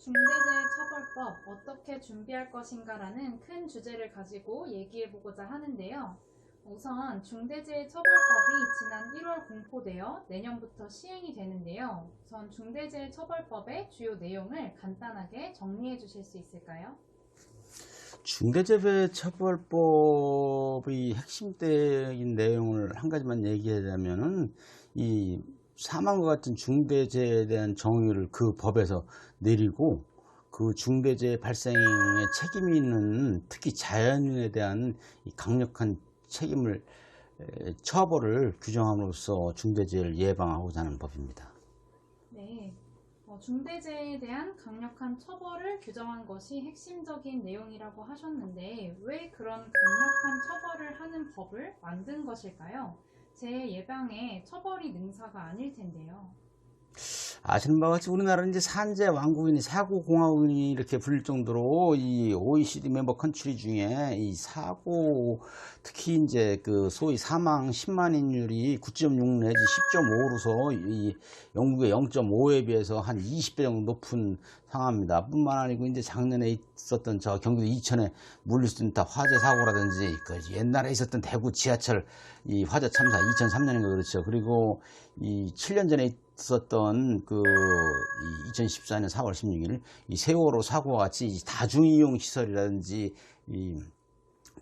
중대재해처벌법 어떻게 준비할 것인가라는 큰 주제를 가지고 얘기해보고자 하는데요. 우선 중대재해처벌법이 지난 1월 공포되어 내년부터 시행이 되는데요. 우선 중대재해처벌법의 주요 내용을 간단하게 정리해 주실 수 있을까요? 중대재해처벌법의 핵심적인 내용을 한 가지만 얘기하자면은 이 사망과 같은 중대재해에 대한 정의를 그 법에서 내리고, 그 중대재해 발생에 책임이 있는 특히 자연인에 대한 이 강력한 책임을 처벌을 규정함으로써 중대재해를 예방하고자 하는 법입니다. 네, 중대재해에 대한 강력한 처벌을 규정한 것이 핵심적인 내용이라고 하셨는데 왜 그런 강력한 처벌을 하는 법을 만든 것일까요? 재해 예방에 처벌이 능사가 아닐 텐데요. 아시는 바와 같이 우리나라는 이제 산재 왕국이니 사고 공화국이니 이렇게 불릴 정도로 이 OECD 멤버 컨트리 중에 이 사고, 특히 이제 그 소위 사망 10만인율이 9.6 내지 10.5로서 이 영국의 0.5에 비해서 한 20배 정도 높은 상황입니다. 뿐만 아니고 이제 작년에 있었던 저 경기도 이천에 물류센터 화재 사고라든지 그 옛날에 있었던 대구 지하철 이 화재 참사 2003년인가 그렇죠. 그리고 이 7년 전에 있었던 그 2014년 4월 16일 이 세월호 사고와 같이 다중이용 시설이라든지 이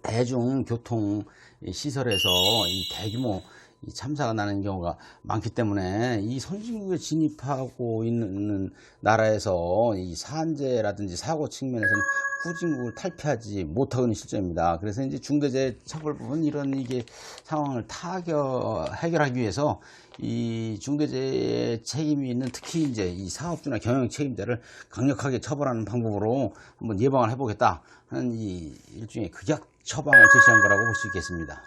대중교통 시설에서 이 대규모 이 참사가 나는 경우가 많기 때문에 이 선진국에 진입하고 있는 나라에서 이 산재라든지 사고 측면에서는 후진국을 탈피하지 못하고 있는 실정입니다. 그래서 이제 중대재해처벌법은 이런 이게 상황을 해결하기 위해서 이 중대재해 책임이 있는 특히 이제 이 사업주나 경영 책임자를 강력하게 처벌하는 방법으로 한번 예방을 해보겠다 하는 이 일종의 극약 처방을 제시한 거라고 볼 수 있겠습니다.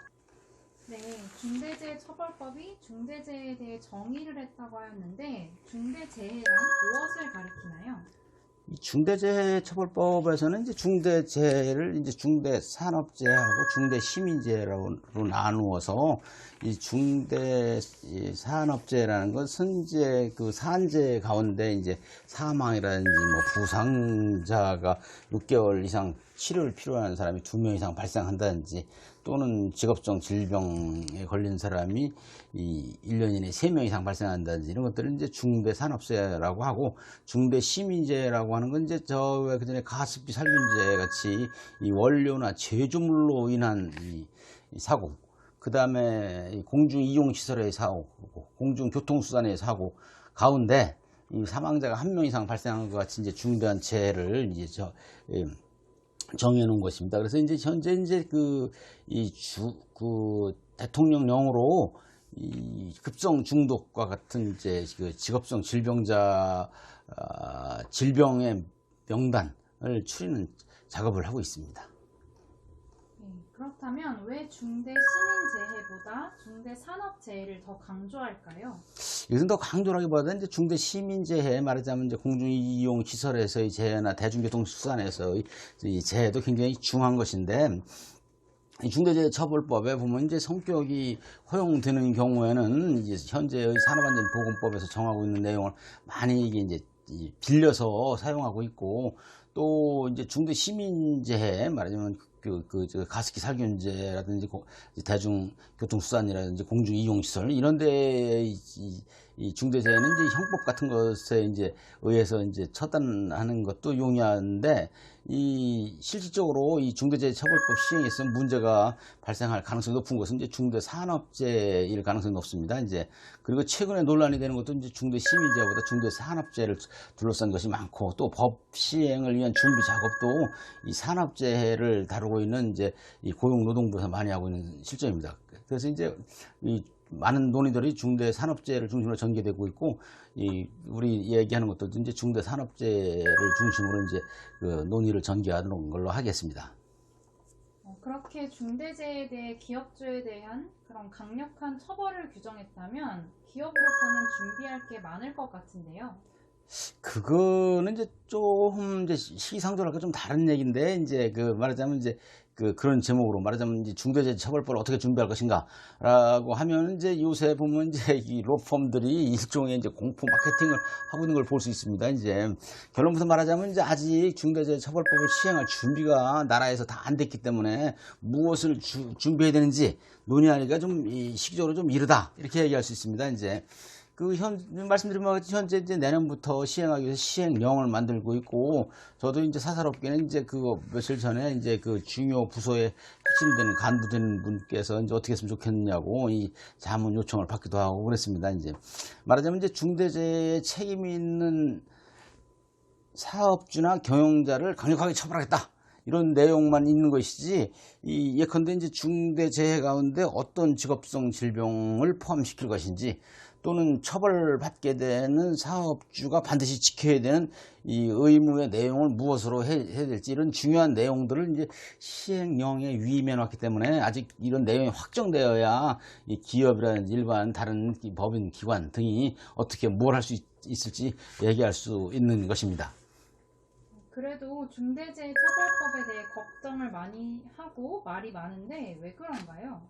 네, 중대재해처벌법이 중대재해에 대해 정의를 했다고 하였는데 중대재해란 무엇을 가리키나요? 이 중대재해처벌법에서는 이제 중대재해를 이제 중대산업재해하고 중대시민재해로 나누어서 이 중대산업재해라는 것은 이제 그 산재 가운데 이제 사망이라든지 뭐 부상자가 6개월 이상 치료를 필요한 사람이 2명 이상 발생한다든지, 또는 직업성 질병에 걸린 사람이 이 1년 이내에 3명 이상 발생한다든지 이런 것들은 이제 중대산업재해라고 하고, 중대시민재해라고 하는 건 이제 저 그전에 가습기 살균제 같이 이 원료나 제조물로 인한 이 사고, 그 다음에 공중이용시설의 사고, 공중교통수단의 사고 가운데 이 사망자가 1명 이상 발생한 것 같이 이제 중대한 재해를 이제 정해 놓은 것입니다. 그래서 이제 현재 이제 대통령령으로 이 급성 중독과 같은 이제 그 직업성 질병자 질병의 명단을 추리는 작업을 하고 있습니다. 네, 그렇다면 왜 중대시민재해보다 중대산업재해를 더 강조할까요? 이것은 더 강조하기보다는 이제 중대 시민재해, 말하자면 이제 공중이용 시설에서의 재해나 대중교통 수단에서의 이 재해도 굉장히 중요한 것인데, 이 중대재해처벌법에 보면 이제 성격이 허용되는 경우에는 이제 현재의 산업안전보건법에서 정하고 있는 내용을 많이 이제 빌려서 사용하고 있고, 또 이제 중대시민재해, 말하자면 가습기 살균제라든지 대중교통수단이라든지 공중이용시설 이런 데 이 중대재해는 이제 형법 같은 것에 이제 의해서 이제 처단하는 것도 용이한데, 이 실질적으로 이 중대재해처벌법 시행에서 문제가 발생할 가능성이 높은 것은 이제 중대산업재해일 가능성이 높습니다. 이제 그리고 최근에 논란이 되는 것도 이제 중대시민재해보다 중대산업재해를 둘러싼 것이 많고, 또 법 시행을 위한 준비 작업도 이 산업재해를 다루고 있는 이제 이 고용노동부에서 많이 하고 있는 실정입니다. 그래서 이제 이 많은 논의들이 중대산업재해를 중심으로 전개되고 있고, 우리 얘기하는 것도 이제 중대산업재해를 중심으로 이제 그 논의를 전개하는 걸로 하겠습니다. 그렇게 중대재해에 대해 기업주에 대한 그런 강력한 처벌을 규정했다면 기업으로서는 준비할 게 많을 것 같은데요. 그거는 이제 조금 이제 시기상조할까 좀 다른 얘기인데, 이제 그 말하자면 이제 그런 제목으로 말하자면 이제 중대재해처벌법을 어떻게 준비할 것인가라고 하면 이제 요새 보면 이제 이 로펌들이 일종의 이제 공포 마케팅을 하고 있는 걸 볼 수 있습니다. 이제 결론부터 말하자면 이제 아직 중대재해처벌법을 시행할 준비가 나라에서 다 안 됐기 때문에 무엇을 준비해야 되는지 논의하기가 좀 시기적으로 좀 이르다 이렇게 얘기할 수 있습니다. 이제 말씀드린 바와 같이 현재 이제 내년부터 시행하기 위해서 시행령을 만들고 있고, 저도 이제 사사롭게는 이제 며칠 전에 이제 그 중요 부서에 핵심되는 간부된 분께서 이제 어떻게 했으면 좋겠느냐고 이 자문 요청을 받기도 하고 그랬습니다. 이제 말하자면 이제 중대재해 책임이 있는 사업주나 경영자를 강력하게 처벌하겠다. 이런 내용만 있는 것이지, 예컨대 이제 중대재해 가운데 어떤 직업성 질병을 포함시킬 것인지, 또는 처벌받게 되는 사업주가 반드시 지켜야 되는 이 의무의 내용을 무엇으로 해야 될지, 이런 중요한 내용들을 이제 시행령에 위임해 놨기 때문에 아직 이런 내용이 확정되어야 이 기업이라든지 일반 다른 법인 기관 등이 어떻게 뭘 할 수 있을지 얘기할 수 있는 것입니다. 그래도 중대재해처벌법에 대해 걱정을 많이 하고 말이 많은데 왜 그런가요?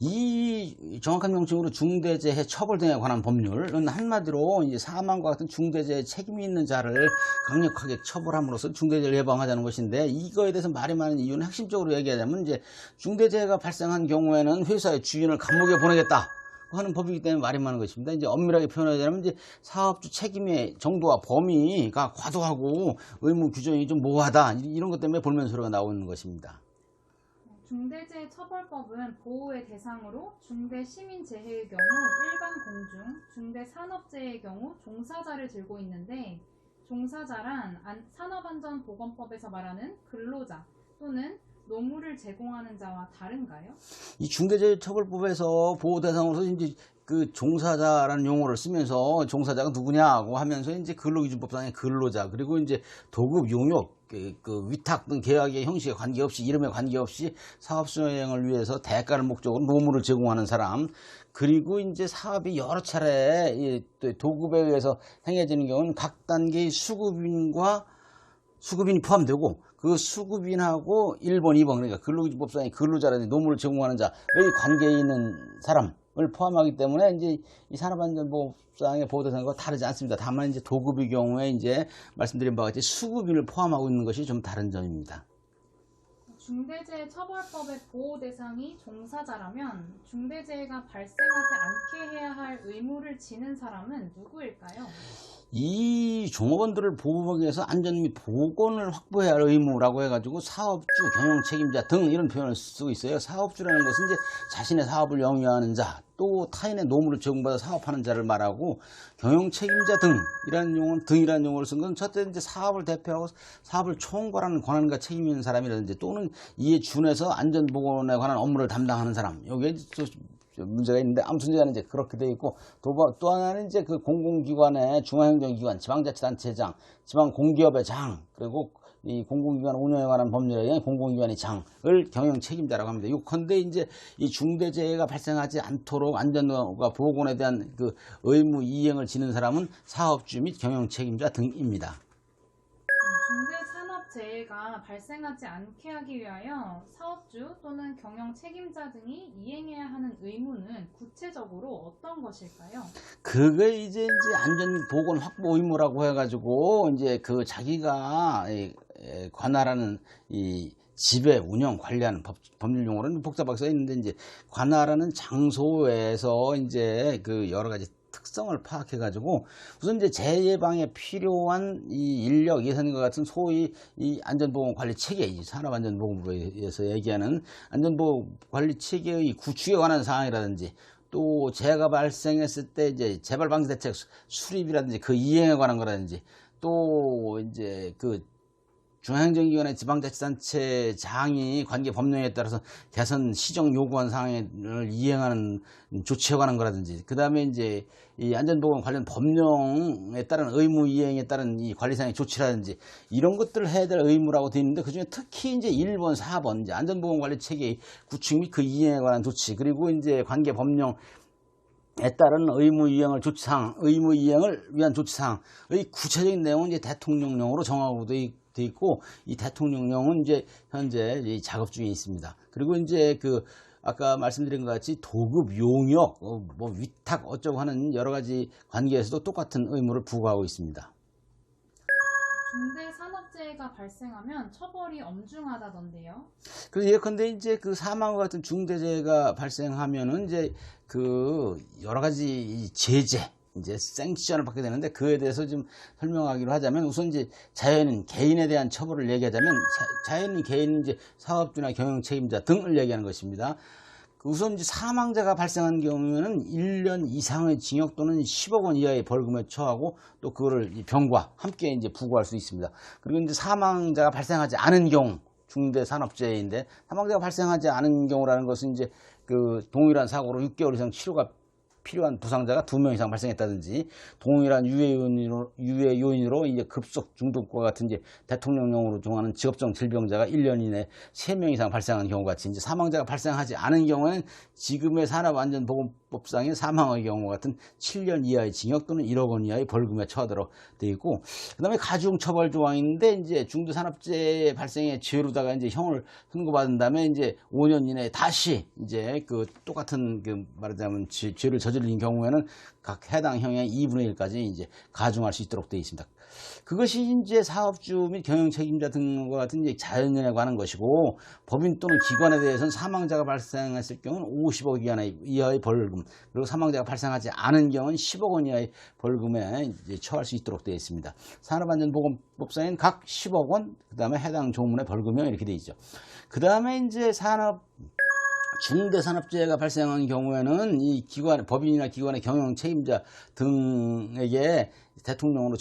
이 정확한 명칭으로 중대재해 처벌 등에 관한 법률은 한마디로 이제 사망과 같은 중대재해 책임이 있는 자를 강력하게 처벌함으로써 중대재해를 예방하자는 것인데, 이거에 대해서 말이 많은 이유는 핵심적으로 얘기하자면 이제 중대재해가 발생한 경우에는 회사의 주인을 감옥에 보내겠다 하는 법이기 때문에 말이 많은 것입니다. 이제 엄밀하게 표현하자면 이제 사업주 책임의 정도와 범위가 과도하고 의무 규정이 좀 모호하다, 이런 것 때문에 볼멘 소리가 나오는 것입니다. 중대재해처벌법은 보호의 대상으로 중대시민재해의 경우 일반 공중, 중대산업재해의 경우 종사자를 들고 있는데, 종사자란 산업안전보건법에서 말하는 근로자 또는 노무를 제공하는 자와 다른가요? 이 중대재해처벌법에서 보호 대상으로서 이제 그 종사자라는 용어를 쓰면서 종사자가 누구냐고 하면서 이제 근로기준법상의 근로자, 그리고 이제 도급 용역, 그 위탁 등 계약의 형식에 관계없이, 이름에 관계없이 사업 수행을 위해서 대가를 목적으로 노무를 제공하는 사람, 그리고 이제 사업이 여러 차례 도급에 의해서 행해지는 경우는 각 단계의 수급인이 포함되고, 그 수급인하고 1번, 2번, 그러니까 근로기준법상의 근로자라든지 노무를 제공하는 자의 관계에 있는 사람을 포함하기 때문에 이제 이 산업안전보호법상의 보호 대상과 다르지 않습니다. 다만 이제 도급의 경우에 이제 말씀드린 바와 같이 수급인을 포함하고 있는 것이 좀 다른 점입니다. 중대재해처벌법의 보호 대상이 종사자라면 중대재해가 발생하지 않게 해야 할 의무를 지는 사람은 누구일까요? 이 종업원들을 보호하기 위해서 안전 및 보건을 확보해야 할 의무라고 해가지고 사업주, 경영 책임자 등 이런 표현을 쓰고 있어요. 사업주라는 것은 이제 자신의 사업을 영위하는 자, 또 타인의 노무를 제공받아 사업하는 자를 말하고, 경영 책임자 등이라는 용어를 쓴 건 첫째 이제 사업을 대표하고 사업을 총괄하는 권한과 책임 있는 사람이라든지, 또는 이에 준해서 안전보건에 관한 업무를 담당하는 사람, 여기에 문제가 있는데, 아무튼 이제 그렇게 되어 있고, 또 하나는 이제 그 공공기관의 중앙행정기관, 지방자치단체장, 지방공기업의 장, 그리고 이 공공기관 운영에 관한 법률에 의한 공공기관의 장을 경영 책임자라고 합니다. 요컨대 이제 이 중대재해가 발생하지 않도록 안전과 보건에 대한 그 의무 이행을 지는 사람은 사업주 및 경영 책임자 등입니다. 중대산업재해가 발생하지 않게 하기 위하여 사업주 또는 경영 책임자 등이 이행해야 하는 의무는 구체적으로 어떤 것일까요? 그게 이제 안전 및 보건 확보 의무라고 해가지고 이제 그 자기가 관할하는 이 지배, 운영, 관리하는 법률 용어로는 복잡하게 써 있는데, 이제 관할하는 장소에서 이제 그 여러 가지 특성을 파악해가지고 우선 이제 재해 예방에 필요한 이 인력, 예산과 같은 소위 이 안전보건관리 체계, 이 산업안전보건부에서 얘기하는 안전보건관리 체계의 구축에 관한 사항이라든지, 또 재해가 발생했을 때 이제 재발 방지 대책 수립이라든지 그 이행에 관한 거라든지, 또 이제 그 중앙행정기관의 지방자치단체장이 관계 법령에 따라서 개선 시정 요구한 사항을 이행하는 조치에 관한 거라든지, 그 다음에 이제 이 안전보건 관련 법령에 따른 의무 이행에 따른 이 관리상의 조치라든지, 이런 것들을 해야 될 의무라고 되어 있는데, 그 중에 특히 이제 1번, 4번, 이제 안전보건 관리 체계의 구축 및 그 이행에 관한 조치, 그리고 이제 관계 법령 따른 의무 이행을 위한 조치사항의 구체적인 내용은 이제 대통령령으로 정하고 돼 있고, 이 대통령령은 이제 현재 이 작업 중에 있습니다. 그리고 이제 아까 말씀드린 것 같이 도급, 용역, 뭐 위탁 어쩌고 하는 여러 가지 관계에서도 똑같은 의무를 부과하고 있습니다. 중대산업재해가 발생하면 처벌이 엄중하다던데요. 그래서 예컨대 이제 사망과 같은 중대재해가 발생하면은 이제 여러 가지 이 제재, 이제 생션을 받게 되는데, 그에 대해서 좀 설명하기로 하자면, 우선 이제 자연인, 개인에 대한 처벌을 얘기하자면, 자연인, 개인, 이제 사업주나 경영 책임자 등을 얘기하는 것입니다. 우선 이제 사망자가 발생한 경우에는 1년 이상의 징역 또는 10억 원 이하의 벌금에 처하고, 또 그거를 병과 함께 이제 부과할 수 있습니다. 그리고 이제 사망자가 발생하지 않은 경우, 중대산업재해인데, 사망자가 발생하지 않은 경우라는 것은 이제 동일한 사고로 6개월 이상 치료가 필요한 부상자가 2명 이상 발생했다든지, 동일한 유해 요인으로 이제 급속 중독과 같은 이제 대통령령으로 정하는 직업적 질병자가 1년 이내 3명 이상 발생한 경우 같이, 이제 사망자가 발생하지 않은 경우에는 지금의 산업안전보건법상의 사망의 경우 같은 7년 이하의 징역 또는 1억 원 이하의 벌금에 처하도록 되어 있고, 그다음에 가중처벌 조항인데, 이제 중대산업재해 발생의 죄로다가 이제 형을 선고받은 다음에 이제 5년 이내에 다시 이제 똑같은 말하자면 죄를 저질린 경우에는 각 해당 형의 2분의 1까지 이제 가중할 수 있도록 되어 있습니다. 그것이 이제 사업주 및 경영 책임자 등과 같은 이제 자연인에 관한 것이고, 법인 또는 기관에 대해서는 사망자가 발생했을 경우는 50억 이하의 벌금, 그리고 사망자가 발생하지 않은 경우는 10억 원 이하의 벌금에 이제 처할 수 있도록 되어 있습니다. 산업안전보건법상에는 각 10억 원, 그 다음에 해당 조문의 벌금형 이렇게 되어 있죠. 그 다음에 이제 중대산업재해가 발생한 경우에는 이 법인이나 기관의 경영 책임자 등에게 대통령으로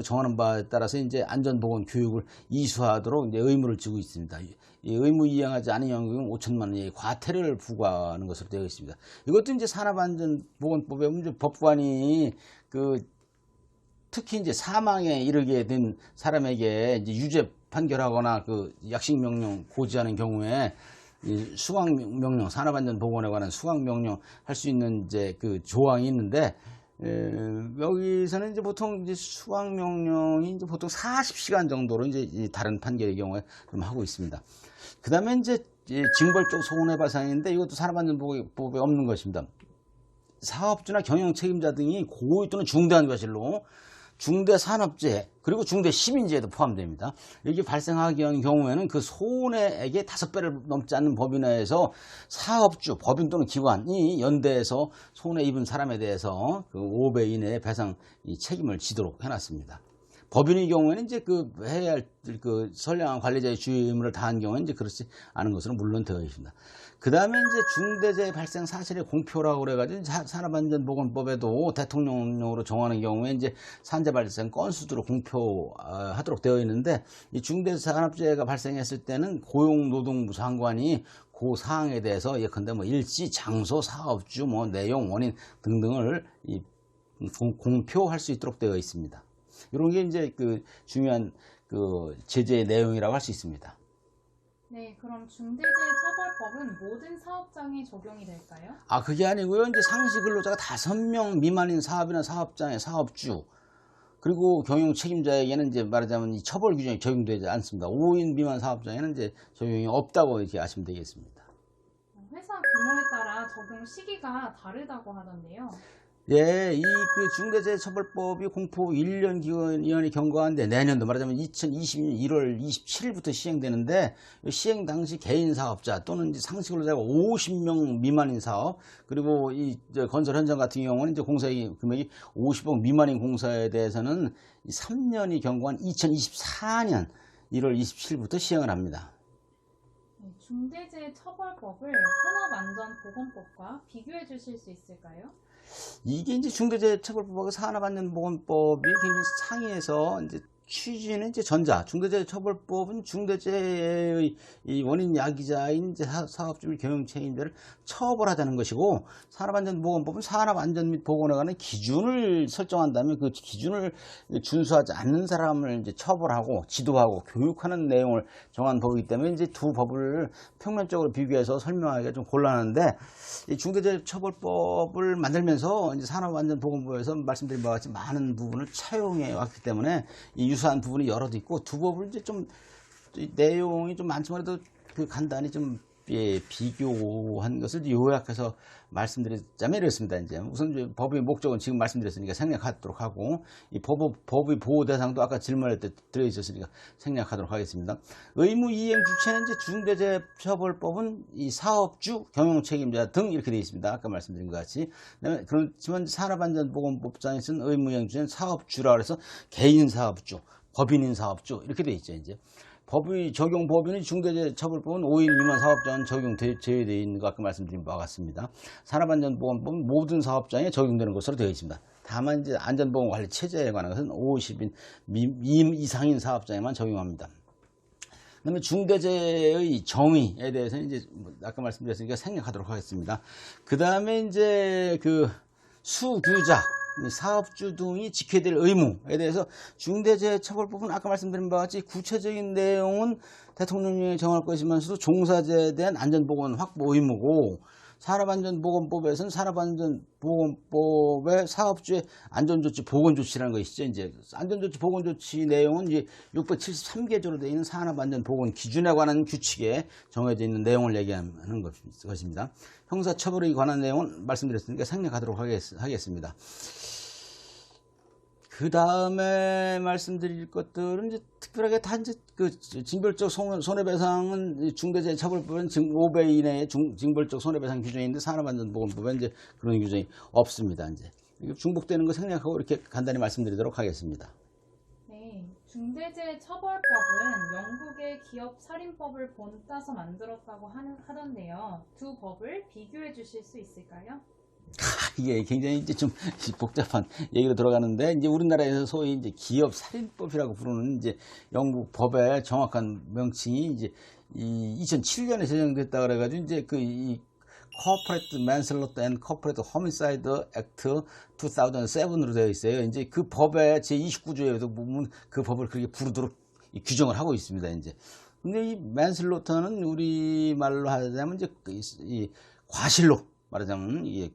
정하는 바에 따라서 이제 안전보건 교육을 이수하도록 이제 의무를 지고 있습니다. 이 의무 이행하지 않은 경우는 5천만 원의 과태료를 부과하는 것으로 되어 있습니다. 이것도 이제 산업안전보건법에 이제 법관이 특히 이제 사망에 이르게 된 사람에게 이제 유죄 판결하거나 약식명령 고지하는 경우에 수강명령, 산업안전보건에 관한 수강명령 할 수 있는 이제 조항이 있는데, 여기서는 이제 보통 이제 수강명령이 이제 보통 40시간 정도로 이제 다른 판결의 경우에 좀 하고 있습니다. 그 다음에 이제 징벌적 손해배상인데, 이것도 산업안전보건법에 없는 것입니다. 사업주나 경영 책임자 등이 고의 또는 중대한 과실로 중대산업재해 그리고 중대시민재해도 포함됩니다. 이게 발생하게 한 경우에는 그 손해액의 5배를 넘지 않는 범위 내에서 사업주, 법인 또는 기관이 연대해서 손해 입은 사람에 대해서 5배 이내의 배상 책임을 지도록 해놨습니다. 법인의 경우에는 이제 해야 할 선량한 관리자의 주요 의무를 다한 경우에는 이제 그렇지 않은 것으로 물론 되어 있습니다. 그 다음에 이제 중대재해 발생 사실의 공표라고 그래가지고 산업안전보건법에도 대통령령으로 정하는 경우에 이제 산재 발생 건수들을 공표하도록 되어 있는데, 이 중대산업재해가 발생했을 때는 고용노동부 장관이 그 사항에 대해서 예컨대 일시, 장소, 사업주, 내용, 원인 등등을 공표할 수 있도록 되어 있습니다. 이런 게 이제 중요한 제재의 내용이라고 할 수 있습니다. 네, 그럼 중대재해처벌법은 모든 사업장에 적용이 될까요? 그게 아니고요. 이제 상시 근로자가 5명 미만인 사업이나 사업장의 사업주, 그리고 경영 책임자에게는 이제 말하자면 이 처벌 규정이 적용되지 않습니다. 5인 미만 사업장에는 이제 적용이 없다고 이렇게 아시면 되겠습니다. 회사 규모에 따라 적용 시기가 다르다고 하던데요. 예, 이 중대재해처벌법이 공포 1년 기간이 경과한데, 내년도 말하자면 2020년 1월 27일부터 시행되는데, 시행 당시 개인 사업자 또는 이제 상시 근로자가 50명 미만인 사업, 그리고 이 건설 현장 같은 경우는 이제 공사 금액이 50억 미만인 공사에 대해서는 3년이 경과한 2024년 1월 27일부터 시행을 합니다. 중대재해처벌법을 산업안전보건법과 비교해 주실 수 있을까요? 이게 이제 중대재해처벌법하고 산업안전보건법이 굉장히 상이해서 이제 취지는 이제 전자, 중대재해처벌법은 중대재해의 이 원인 야기자인 이제 사업주 및 경영체인들을 처벌하자는 것이고, 산업안전보건법은 산업안전 및 보건에 관한 기준을 설정한다면 그 기준을 준수하지 않는 사람을 이제 처벌하고 지도하고 교육하는 내용을 정한 법이기 때문에 이제 두 법을 평면적으로 비교해서 설명하기가 좀 곤란한데, 이 중대재해처벌법을 만들면서 이제 산업안전보건법에서 말씀드린 바와 같이 많은 부분을 차용해 왔기 때문에 이 유사한 부분이 여러도 있고, 두 법을 이제 좀 내용이 좀 많지만 그래도 그 간단히 좀 비교한 것을 요약해서 말씀드리자면 이렇습니다. 이제 우선 이제 법의 목적은 지금 말씀드렸으니까 생략하도록 하고, 이 법의 보호 대상도 아까 질문할 때 들어있었으니까 생략하도록 하겠습니다. 의무 이행 주체는 이제 중대재해처벌법은 이 사업주, 경영책임자 등 이렇게 되어 있습니다. 아까 말씀드린 것 같이. 그렇지만 산업안전보건법상에서는 의무 이행 주체는 사업주라 그래서 개인 사업주, 법인인 사업주 이렇게 되어 있죠. 이제 법의 적용 범위는 중대재해처벌법은 5인 미만 사업장은 제외되어 있는 것 아까 말씀드린 바와 같습니다. 산업안전보건법은 모든 사업장에 적용되는 것으로 되어 있습니다. 다만 이제 안전보건관리 체제에 관한 것은 50인 이상인 사업장에만 적용합니다. 그다음에 중대재해의 정의에 대해서는 이제 아까 말씀드렸으니까 생략하도록 하겠습니다. 그 다음에 이제 그 수규자, 사업주 등이 지켜야 될 의무에 대해서 중대재해처벌법은 아까 말씀드린 바와 같이 구체적인 내용은 대통령령이 정할 것이면서도 종사자에 대한 안전보건 확보 의무고, 산업안전보건법에서는 산업안전보건법의 사업주의 안전조치 보건조치라는 것이죠. 이제 안전조치 보건조치 내용은 이제 673개조로 되어 있는 산업안전보건 기준에 관한 규칙에 정해져 있는 내용을 얘기하는 것입니다. 형사처벌에 관한 내용은 말씀드렸으니까 생략하도록 하겠습니다. 그 다음에 말씀드릴 것들은 이제 특별하게 다 이제 그 징벌적 손해배상은 중대재해처벌법은 5배 이내의 징벌적 손해배상 규정이 있는데 산업안전보건법에 이제 그런 규정이 없습니다. 이제 중복되는 거 생략하고 이렇게 간단히 말씀드리도록 하겠습니다. 네, 중대재해처벌법은 영국의 기업살인법을 본따서 만들었다고 하던데요. 두 법을 비교해 주실 수 있을까요? 이게 굉장히 이제 좀 복잡한 얘기로 들어가는데, 이제 우리나라에서 소위 이제 기업살인법이라고 부르는 이제 영국 법의 정확한 명칭이 이제 2007년에 제정됐다 그래가지고 이제 이 Corporate Manslaughter and Corporate Homicide Act 2007으로 되어 있어요. 이제 그 법의 제29조에도 보면 그 법을 그렇게 부르도록 규정을 하고 있습니다. 이제 근데 이 manslaughte는 우리말로 하자면 이제 이 과실로 말하자면 이게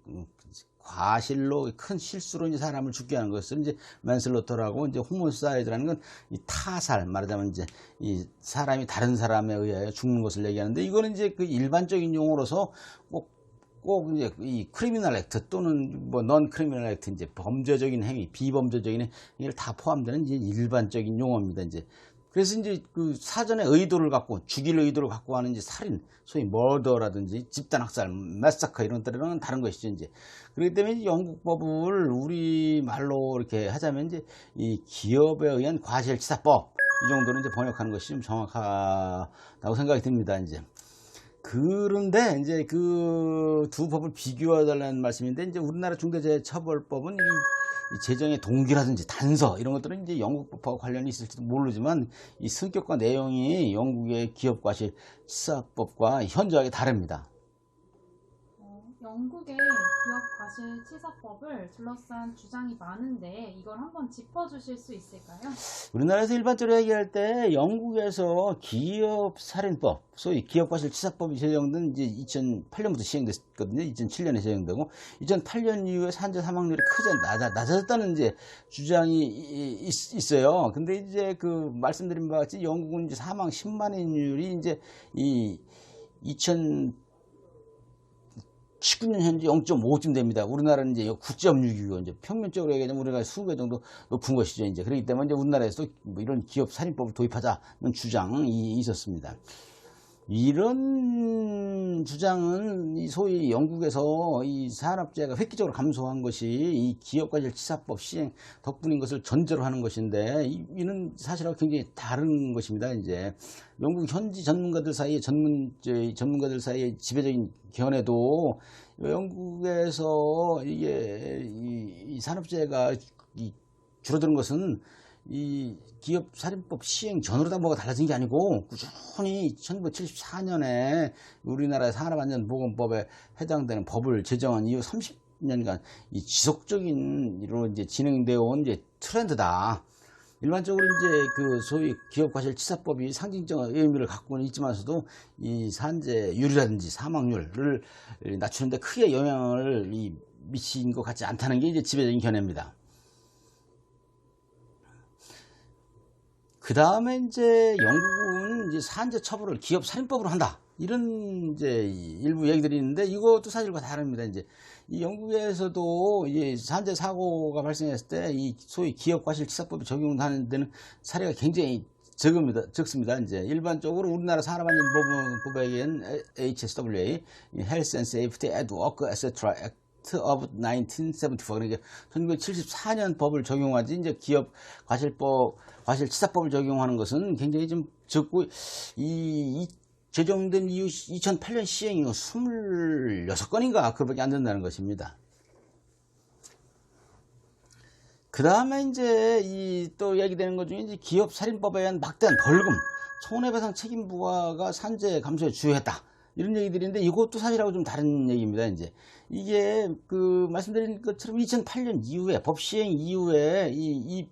과실로 큰 실수로 이제 사람을 죽게 하는 것을 이제 맨슬로터라고, 이제 호모사이드라는 건 이 타살, 말하자면 이제 이 사람이 다른 사람에 의하여 죽는 것을 얘기하는데, 이거는 이제 그 일반적인 용어로서 꼭 이제 이 크리미널 액트 또는 뭐 넌 크리미널 액트, 이제 범죄적인 행위, 비범죄적인 행위를 다 포함되는 이제 일반적인 용어입니다. 이제 그래서 이제 그 사전에 의도를 갖고, 죽일 의도를 갖고 하는 이제 살인, 소위 머더라든지 집단학살, 매사커 이런 것들이랑은 다른 것이죠. 이제 그렇기 때문에 영국 법을 우리 말로 이렇게 하자면 이제 이 기업에 의한 과실치사법, 이 정도는 이제 번역하는 것이 좀 정확하다고 생각이 듭니다. 이제 그런데 이제 그 두 법을 비교해 달라는 말씀인데, 이제 우리나라 중대재해처벌법은 이 제정의 동기라든지 단서 이런 것들은 이제 영국 법하고 관련이 있을지도 모르지만, 이 성격과 내용이 영국의 기업과실치사법과 현저하게 다릅니다. 영국의 기업과실치사법을 둘러싼 주장이 많은데 이걸 한번 짚어주실 수 있을까요? 우리나라에서 일반적으로 얘기할 때 영국에서 기업살인법, 소위 기업과실치사법이 제정된 이제 2008년부터 시행됐거든요. 2007년에 제정되고 2008년 이후에 산재 사망률이 크게 낮아졌다는 이제 주장이 있어요. 근데 이제 그 말씀드린 바와 같이 영국은 이제 사망 10만인율이 이제 이 2019년 현재 0.5쯤 됩니다. 우리나라는 이제 9.6이고, 이제 평균적으로 얘기하면 우리가 20배 정도 높은 것이죠. 이제 그렇기 때문에 이제 우리나라에서도 뭐 이런 기업 살인법을 도입하자는 주장이 있었습니다. 이런 주장은 이 소위 영국에서 이 산업재해가 획기적으로 감소한 것이 이 기업과실치사법 시행 덕분인 것을 전제로 하는 것인데, 이는 사실하고 굉장히 다른 것입니다. 이제 영국 현지 전문가들 사이에 전문가들 사이에 지배적인 견해도, 영국에서 이게 이 산업재해가 줄어드는 것은 이 기업살인법 시행 전으로 다 뭐가 달라진 게 아니고 꾸준히 1974년에 우리나라의 산업안전보건법에 해당되는 법을 제정한 이후 30년간 이 지속적인으로 이제 진행되어 온 이제 트렌드다. 일반적으로 이제 그 소위 기업과실치사법이 상징적 의미를 갖고는 있지만서도 이 산재율이라든지 사망률을 낮추는데 크게 영향을 미친 것 같지 않다는 게 이제 지배적인 견해입니다. 그 다음에 이제 영국은 이제 산재 처벌을 기업 살인법으로 한다. 이런 이제 일부 얘기들이 있는데 이것도 사실과 다릅니다. 이제 이 영국에서도 이 산재 사고가 발생했을 때 이 소위 기업 과실치사법이 적용하는 데는 사례가 굉장히 적습니다. 이제 일반적으로 우리나라 산업안전보건법에는 HSWA, Health and Safety at Work, etc. Act of 1974. 그러니까 1974년 법을 적용하지 이제 기업 과실치사법을 적용하는 것은 굉장히 좀 적고 이 제정된 이후 2008년 시행 이후 26건인가 그밖에 안 된다는 것입니다. 그 다음에 이제 또 얘기되는 것 중에 이제 기업살인법에 의한 막대한 벌금, 손해배상 책임 부과가 산재 감소에 주요했다. 이런 얘기들인데 이것도 사실하고 좀 다른 얘기입니다. 이제 이게 그 말씀드린 것처럼 2008년 이후에 법 시행 이후에 이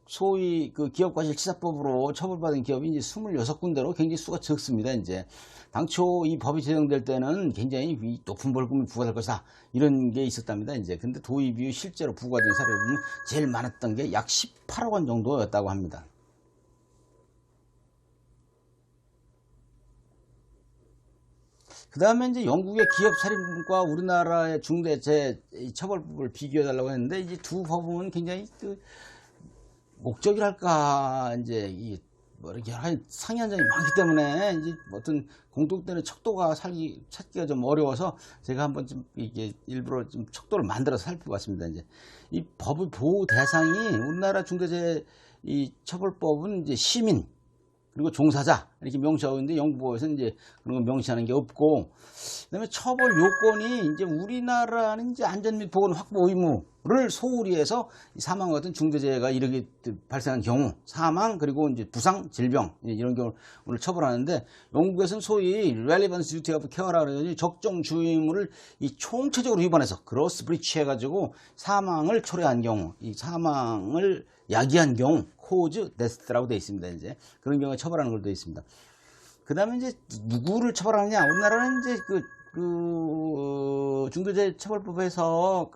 소위 그 기업과실치사법으로 처벌받은 기업이 이제 26군데로 굉장히 수가 적습니다. 이제 당초 이 법이 제정될 때는 굉장히 높은 벌금이 부과될 것이다 이런 게 있었답니다. 이제 근데 도입 이후 실제로 부과된 사례를 보면 제일 많았던 게 약 18억 원 정도였다고 합니다. 그 다음에 이제 영국의 기업살인법과 우리나라의 중대재해처벌법을 비교해달라고 했는데 이제 두 법은 굉장히 그 목적이랄까 이제 뭐 이렇게 상이한 점이 많기 때문에 이제 어떤 공통되는 척도가 찾기가 좀 어려워서 제가 한번 좀 이게 일부러 좀 척도를 만들어서 살펴봤습니다. 이제 이 법의 보호 대상이 우리나라 중대재해 처벌법은 이제 시민 그리고 종사자 이렇게 명시하고 있는데 영국법에서는 이제 그런 거 명시하는 게 없고, 그다음에 처벌 요건이 이제 우리나라는 이제 안전 및 보건 확보 의무를 소홀히 해서 사망 같은 중대재해가 이렇게 발생한 경우 사망 그리고 이제 부상 질병 이런 경우를 처벌하는데, 영국에서는 소위 relevant duty of care라고 해서 적정 주의 의무를 총체적으로 위반해서 그로스 브리치 해가지고 사망을 초래한 경우, 이 사망을 야기한 경우 코즈 데스트라고 되어 있습니다. 이제 그런 경우에 처벌하는 걸로 되어 있습니다. 그 다음에 이제 누구를 처벌하느냐, 우리나라는 이제 중대재해처벌법에서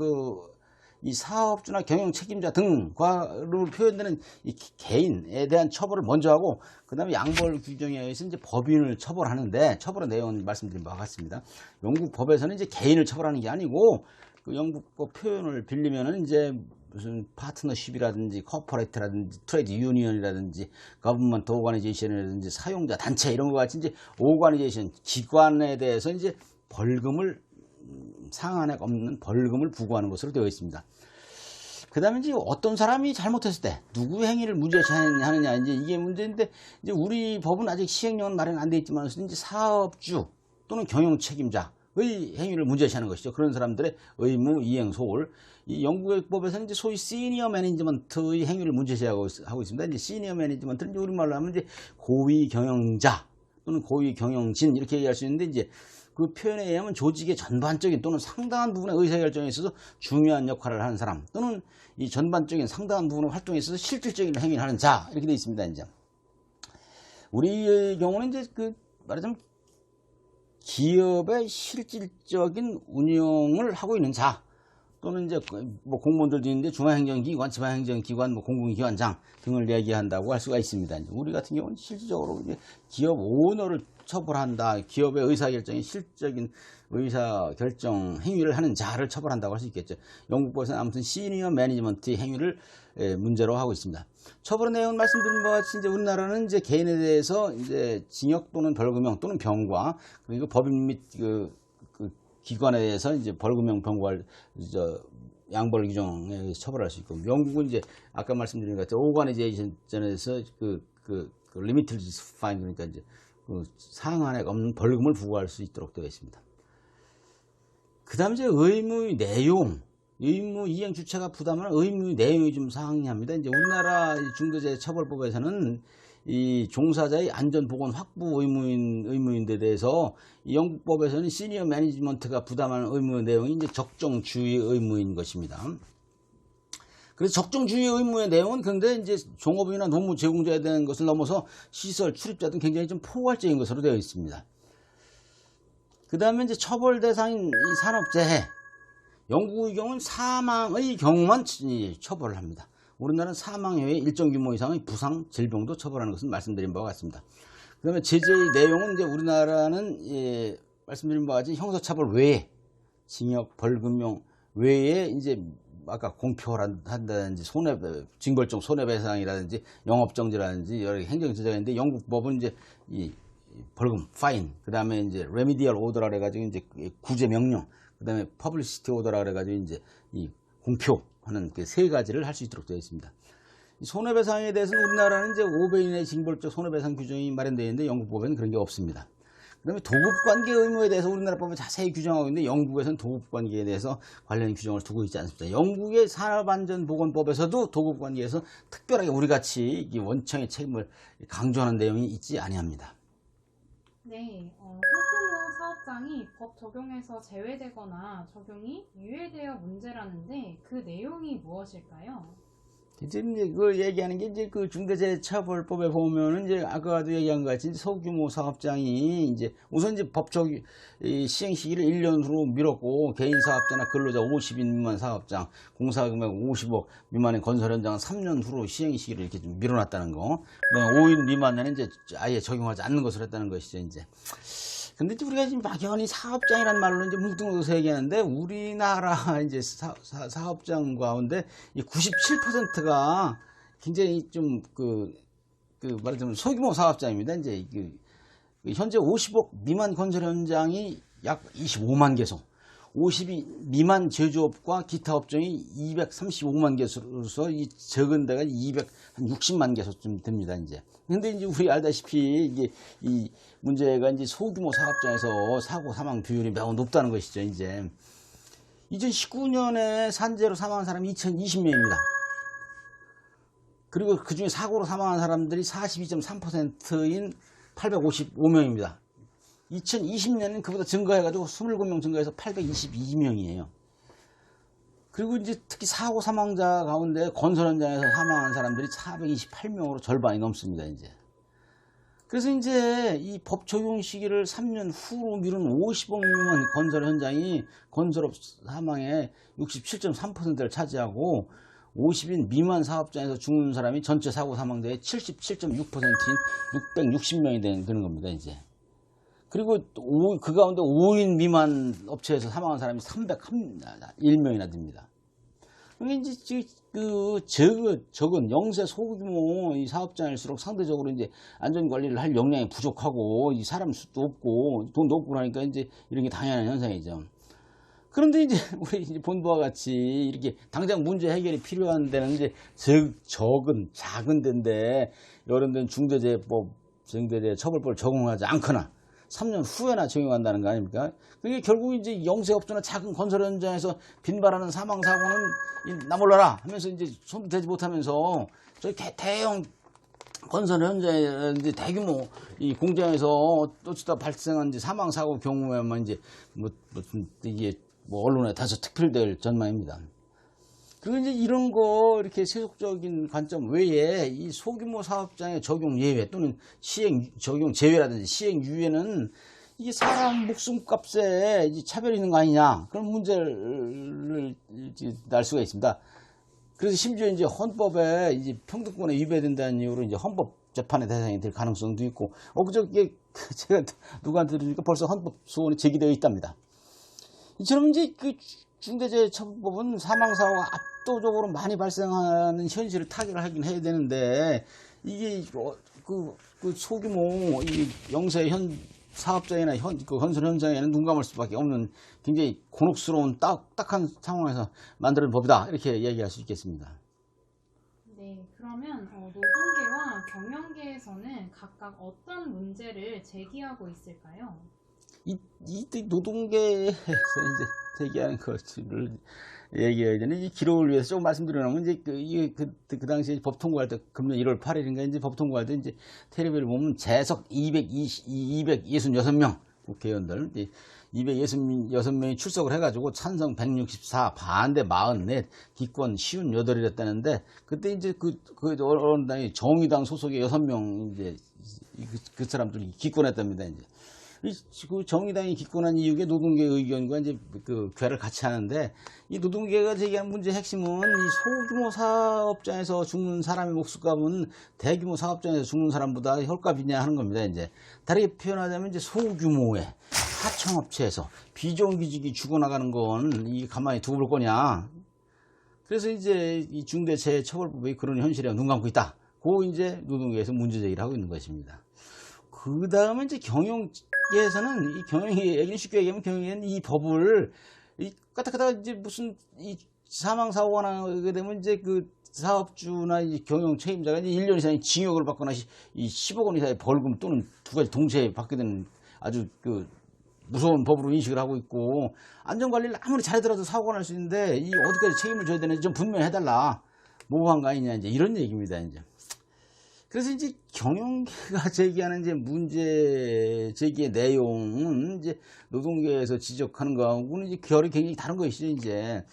이 사업주나 경영 책임자 등과로 표현되는 이 개인에 대한 처벌을 먼저 하고, 그 다음에 양벌 규정에 의해서 이제 법인을 처벌하는데, 처벌의 내용은 말씀드린 바와 같습니다. 영국 법에서는 이제 개인을 처벌하는 게 아니고, 그 영국법 표현을 빌리면은 이제 무슨 파트너십이라든지 코퍼레이트라든지 트레이드 유니언이라든지 거버먼트 오가니제이션이라든지 사용자 단체 이런 것 같이 이제 오가니제이션 기관에 대해서 이제 벌금을 상한액 없는 벌금을 부과하는 것으로 되어 있습니다. 그 다음에 이제 어떤 사람이 잘못했을 때 누구의 행위를 문제시하느냐 이제 이게 문제인데, 이제 우리 법은 아직 시행령은 마련 안 돼 있지만 이제 사업주 또는 경영 책임자 의 행위를 문제시하는 것이죠. 그런 사람들의 의무 이행 소홀. 이 영국의 법에서는 이제 소위 시니어 매니지먼트의 행위를 문제시하고 있습니다. 이제 시니어 매니지먼트는 이제 우리말로 하면 이제 고위 경영자 또는 고위 경영진 이렇게 얘기할 수 있는데, 이제 그 표현에 의하면 조직의 전반적인 또는 상당한 부분의 의사결정에 있어서 중요한 역할을 하는 사람, 또는 이 전반적인 상당한 부분의 활동에 있어서 실질적인 행위를 하는 자, 이렇게 되어 있습니다. 이제 우리의 경우는 이제 말하자면 기업의 실질적인 운영을 하고 있는 자, 또는 이제 뭐 공무원들도 있는데 중앙행정기관, 지방행정기관, 뭐 공공기관장 등을 얘기한다고 할 수가 있습니다. 이제 우리 같은 경우는 실질적으로 이제 기업 오너를 처벌한다, 기업의 의사결정이 실질적인 의사결정 행위를 하는 자를 처벌한다고 할 수 있겠죠. 영국법에서는 아무튼 시니어 매니지먼트의 행위를 문제로 하고 있습니다. 처벌의 내용은 말씀드린 바와 같이 이제 우리나라는 이제 개인에 대해서 이제 징역 또는 벌금형 또는 병과, 그리고 법인 및 기관에 대해서 이제 벌금형 병과를 양벌 규정에 의해서 처벌할 수 있고, 영국은 이제 아까 말씀드린 것 같아요. 오가니제이션에서 리미티드 파인, 그러니까 이제 상한액 없는 벌금을 부과할 수 있도록 되어 있습니다. 그 다음에 이제 의무의 내용, 의무 이행 주체가 부담하는 의무 내용이 좀 상이합니다. 이제 우리나라 중대재해처벌법에서는 이 종사자의 안전보건 확보 의무인데 대해서 이 영국법에서는 시니어 매니지먼트가 부담하는 의무 내용이 이제 적정 주의 의무인 것입니다. 그래서 적정 주의 의무의 내용은 근데 이제 종업원이나 노무 제공자에 대한 것을 넘어서 시설 출입자 등 굉장히 좀 포괄적인 것으로 되어 있습니다. 그 다음에 이제 처벌 대상인 이 산업재해, 영국의 경우는 사망의 경우만 처벌을 합니다. 우리나라는 사망 외에 일정 규모 이상의 부상, 질병도 처벌하는 것은 말씀드린 바와 같습니다. 그 다음에 제재의 내용은 이제 우리나라는 말씀드린 바와 같이 형사처벌 외에 징역, 벌금형 외에 이제 아까 공표한다든지 징벌적 손해배상이라든지 영업정지라든지 여러 행정제재가 있는데 영국법은 이제 이 벌금, 파인, 그 다음에 이제 레미디얼 오더라 그래가지고 이제 구제 명령, 그 다음에 퍼블리시티 오더라 그래가지고 이제 이 공표하는 그 세 가지를 할 수 있도록 되어 있습니다. 이 손해배상에 대해서는 우리나라는 이제 5배 이내 징벌적 손해배상 규정이 마련되어 있는데 영국법에는 그런 게 없습니다. 그 다음에 도급관계 의무에 대해서 우리나라 법은 자세히 규정하고 있는데 영국에서는 도급관계에 대해서 관련 규정을 두고 있지 않습니다. 영국의 산업안전보건법에서도 도급관계에서 특별하게 우리같이 원청의 책임을 강조하는 내용이 있지 아니합니다. 네, 소규모 사업장이 법 적용에서 제외되거나 적용이 유예되어 문제라는데 그 내용이 무엇일까요? 이제 그걸 얘기하는 게 이제 그 중대재해처벌법에 보면은 이제 아까도 얘기한 것 같이 소규모 사업장이 이제 우선 이제 법적 시행 시기를 1년으로 미뤘고 개인 사업자나 근로자 50인 미만 사업장, 공사금액 50억 미만의 건설 현장은 3년 후로 시행 시기를 이렇게 좀 미뤄놨다는 거. 그다음에 5인 미만에는 이제 아예 적용하지 않는 것으로 했다는 것이죠, 이제. 근데 우리가 지금 막연히 사업장이란 말로 이제 뭉뚱그려서 얘기하는데 우리나라 이제 사업장 가운데 97%가 굉장히 좀 말하자면 소규모 사업장입니다. 이제 현재 50억 미만 건설 현장이 약 25만 개소, 50이 미만 제조업과 기타 업종이 235만 개소로서 이 적은 데가 260만 개소쯤 됩니다, 이제. 근데 이제 우리 알다시피 이게 이 문제가 이제 소규모 사업장에서 사고 사망 비율이 매우 높다는 것이죠, 이제. 2019년에 산재로 사망한 사람이 2020명입니다. 그리고 그 중에 사고로 사망한 사람들이 42.3%인 855명입니다. 2020년에는 그보다 증가해가지고 27명 증가해서 822명이에요. 그리고 이제 특히 사고 사망자 가운데 건설 현장에서 사망한 사람들이 428명으로 절반이 넘습니다, 이제. 그래서 이제 이 법 적용 시기를 3년 후로 미룬 50억 미만 건설 현장이 건설업 사망의 67.3%를 차지하고 50인 미만 사업장에서 죽는 사람이 전체 사고 사망자의 77.6%인 660명이 되는 겁니다, 이제. 그리고 그 가운데 5인 미만 업체에서 사망한 사람이 301명이나 됩니다. 그러니까 이제 적은 영세 소규모 이 사업장일수록 상대적으로 이제 안전관리를 할 역량이 부족하고 이 사람 수도 없고 돈도 없고 그러니까 이제 이런 게 당연한 현상이죠. 그런데 이제 우리 이제 본부와 같이 이렇게 당장 문제 해결이 필요한 데는 이제 작은 데인데 이런 데는 중대재해법, 중대재해처벌법을 적용하지 않거나 3년 후에나 적용한다는 거 아닙니까? 그게 결국 이제 영세업소나 작은 건설 현장에서 빈발하는 사망 사고는 나몰라라 하면서 이제 손도 대지 못하면서 저희 대형 건설 현장에 이제 대규모 이 공장에서 어쩌다 발생한 이제 사망 사고 경우에만 이제 이게 언론에 다소 특필될 전망입니다. 그리고 이제 이런 거 이렇게 세속적인 관점 외에 이 소규모 사업장의 적용 예외 또는 적용 제외라든지 시행 유예는 이게 사람 목숨값에 이제 차별이 있는 거 아니냐 그런 문제를 날 수가 있습니다. 그래서 심지어 이제 헌법에 이제 평등권에 위배된다는 이유로 이제 헌법 재판의 대상이 될 가능성도 있고 그저께 제가 누구한테 들으니까 벌써 헌법 소원이 제기되어 있답니다. 이처럼 이제 중대재해처벌법은 사망사고가 압도적으로 많이 발생하는 현실을 타결을 하긴 해야 되는데 이게 소규모 이 영세 사업장이나 건설 현장에는 눈 감을 수밖에 없는 굉장히 곤혹스러운 딱딱한 상황에서 만드는 법이다 이렇게 얘기할 수 있겠습니다. 네, 그러면 노동계와 경영계에서는 각각 어떤 문제를 제기하고 있을까요? 이 노동계에서 이제 제기하는 것을 얘기해야 되는 이 기록을 위해서 조금 말씀드리려면 이제 그 당시에 법 통과할 때 금년 1월 8일인가 이제 법 통과할 때 이제 텔레비를 보면 재석 266명 국회의원들 266명이 출석을 해가지고 찬성 164, 반대 44, 기권 58이랬다는데 그때 이제 어른당이 정의당 소속의 6명 이제 그 사람들이 기권했답니다. 이제. 그 정의당이 기권한 이유가 노동계 의견과 이제 그 괴를 같이 하는데 이 노동계가 제기한 문제의 핵심은 이 소규모 사업장에서 죽는 사람의 목숨값은 대규모 사업장에서 죽는 사람보다 혈값이냐 하는 겁니다. 이제 다르게 표현하자면 이제 소규모의 하청업체에서 비정규직이 죽어나가는 건 이게 가만히 두고 볼 거냐. 그래서 이제 이 중대재해처벌법이 그런 현실에 눈 감고 있다. 그 이제 노동계에서 문제 제기를 하고 있는 것입니다. 그 다음에 이제 경영계에서는 이 경영계 얘기는 쉽게 얘기하면 경영계는 이 법을 까딱까딱 이제 무슨 이 사망사고가 나게 되면 이제 그 사업주나 이 경영 책임자가 이제 1년 이상의 징역을 받거나 이 10억 원 이상의 벌금 또는 두 가지 동시에 받게 되는 아주 그 무서운 법으로 인식을 하고 있고 안전관리를 아무리 잘하더라도 사고가 날 수 있는데 이 어디까지 책임을 져야 되는지 좀 분명히 해달라. 모호한 거 아니냐 이제 이런 얘기입니다. 이제. 그래서 이제 경영계가 제기하는 이제 문제 제기의 내용은 이제 노동계에서 지적하는 거하고는 이제 결이 굉장히 다른 것이죠, 이제.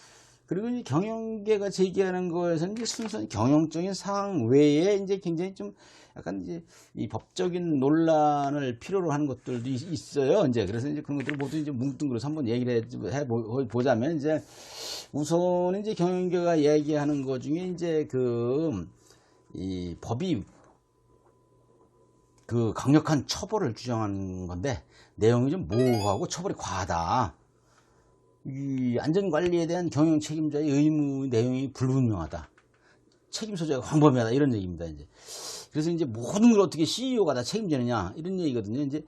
그리고 이제 경영계가 제기하는 거에서는 이제 순수한 경영적인 사항 외에 이제 굉장히 좀 약간 이제 이 법적인 논란을 필요로 하는 것들도 있어요, 이제. 그래서 이제 그런 것들을 모두 이제 뭉뚱그려서 한번 얘기를 해보자면 이제 우선 이제 경영계가 얘기하는 것 중에 이제 이 법이 그 강력한 처벌을 규정하는 건데 내용이 좀 모호하고 처벌이 과하다. 이 안전관리에 대한 경영 책임자의 의무 내용이 불분명하다. 책임 소재가 광범위하다 이런 얘기입니다. 이제 그래서 이제 모든 걸 어떻게 CEO가 다 책임지느냐 이런 얘기거든요. 이제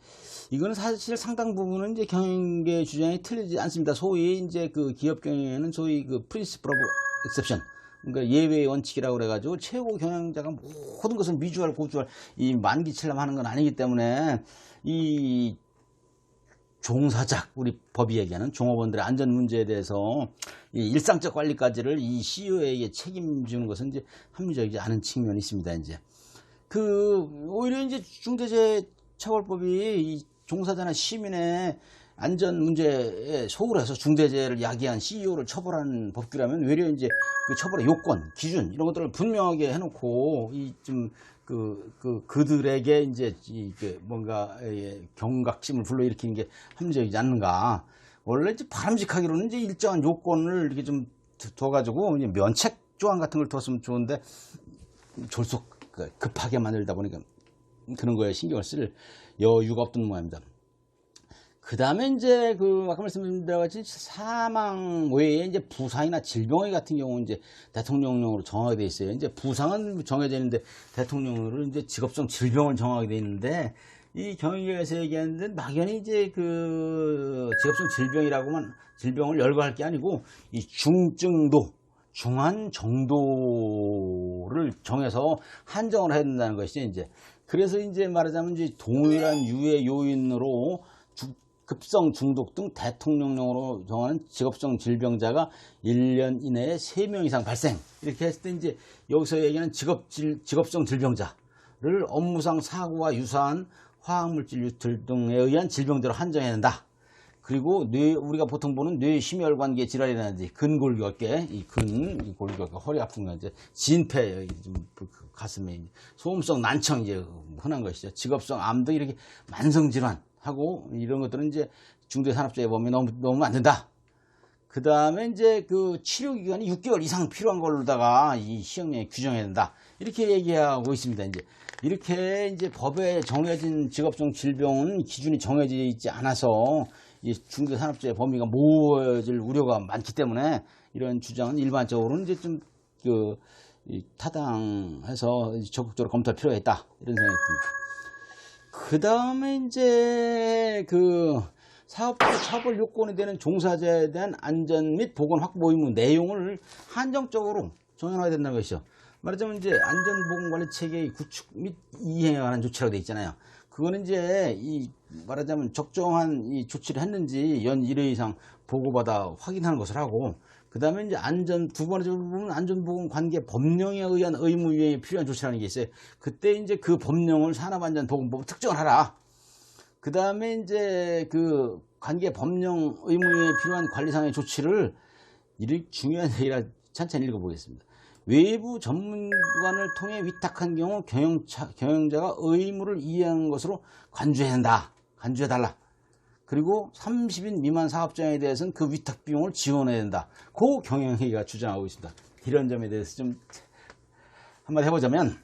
이거는 사실 상당 부분은 이제 경영계 주장이 틀리지 않습니다. 소위 이제 그 기업 경영에는 소위 그 principle of exception. 그러니까 예외의 원칙이라고 그래가지고 최고 경영자가 모든 것을 미주알 고주알 이 만기칠람 하는 건 아니기 때문에 이 종사자 우리 법이 얘기하는 종업원들의 안전 문제에 대해서 이 일상적 관리까지를 이 CEO에게 책임지는 것은 이제 합리적이지 않은 측면이 있습니다. 이제 오히려 이제 중대재해처벌법이 이 종사자나 시민의 안전 문제에 소홀해서 중대재해를 야기한 CEO를 처벌하는 법규라면 외려 이제 그 처벌의 요건, 기준 이런 것들을 분명하게 해놓고 그들에게 이제 뭔가 경각심을 불러일으키는 게 합리적이지 않는가. 원래 이제 바람직하기로는 이제 일정한 요건을 이렇게 좀 둬가지고 이제 면책 조항 같은 걸 뒀으면 좋은데 졸속 급하게 만들다 보니까 그런 거에 신경을 쓸 여유가 없던 모양입니다. 그 다음에 이제 아까 말씀드린 대로 같이 사망 외에 이제 부상이나 질병 같은 경우는 이제 대통령령으로 정하게 돼 있어요. 이제 부상은 정해져 있는데 대통령령으로 이제 직업성 질병을 정하게 돼 있는데 이 경영계에서 얘기하는데 막연히 이제 직업성 질병을 열거할 게 아니고 이 중증도 중한 정도를 정해서 한정을 해야 된다는 것이죠, 이제. 그래서 이제 말하자면 이제 동일한 유해 요인으로 급성 중독 등 대통령령으로 정하는 직업성 질병자가 1년 이내에 3명 이상 발생. 이렇게 했을 때 이제 여기서 얘기하는 직업성 질병자를 업무상 사고와 유사한 화학물질 유출 등에 의한 질병자로 한정해야 된다. 그리고 우리가 보통 보는 뇌심혈관계 질환이라든지 근골격계, 골격계, 허리 아픈 거 이제 진폐, 가슴에 소음성 난청 이제 흔한 것이죠. 직업성 암 등 이렇게 만성 질환 하고 이런 것들은 이제 중대산업재해 범위에 넣으면 안 된다. 그 다음에 이제 치료 기간이 6개월 이상 필요한 걸로다가 이 시행령에 규정해야 된다. 이렇게 얘기하고 있습니다. 이제 이렇게 이제 법에 정해진 직업성 질병은 기준이 정해져 있지 않아서 이 중대산업재해 범위가 모호해질 우려가 많기 때문에 이런 주장은 일반적으로는 이제 좀 타당해서 적극적으로 검토할 필요가 있다. 이런 생각이 듭니다. 그 다음에 이제 사업자 처벌 요건이 되는 종사자에 대한 안전 및 보건 확보 의무 내용을 한정적으로 정해놔야 된다는 것이죠. 말하자면 이제 안전보건관리 체계의 구축 및 이행에 관한 조치라고 되어 있잖아요. 그거는 이제 말하자면 적정한 이 조치를 했는지 연 1회 이상 보고받아 확인하는 것을 하고 그 다음에 이제 두 번째 부분 안전보건 관계 법령에 의한 의무 이행에 필요한 조치라는 게 있어요. 그때 이제 그 법령을 산업안전보건법 특정을 하라. 그 다음에 이제 그 관계 법령 의무 이행에 필요한 관리상의 조치를 이렇게 중요한 얘기라 천천히 읽어보겠습니다. 외부 전문기관을 통해 위탁한 경우 경영자가 의무를 이행한 것으로 간주해야 한다. 간주해달라. 그리고 30인 미만 사업장에 대해서는 그 위탁 비용을 지원해야 된다. 그 경영회의가 주장하고 있습니다. 이런 점에 대해서 좀 한마디 해보자면,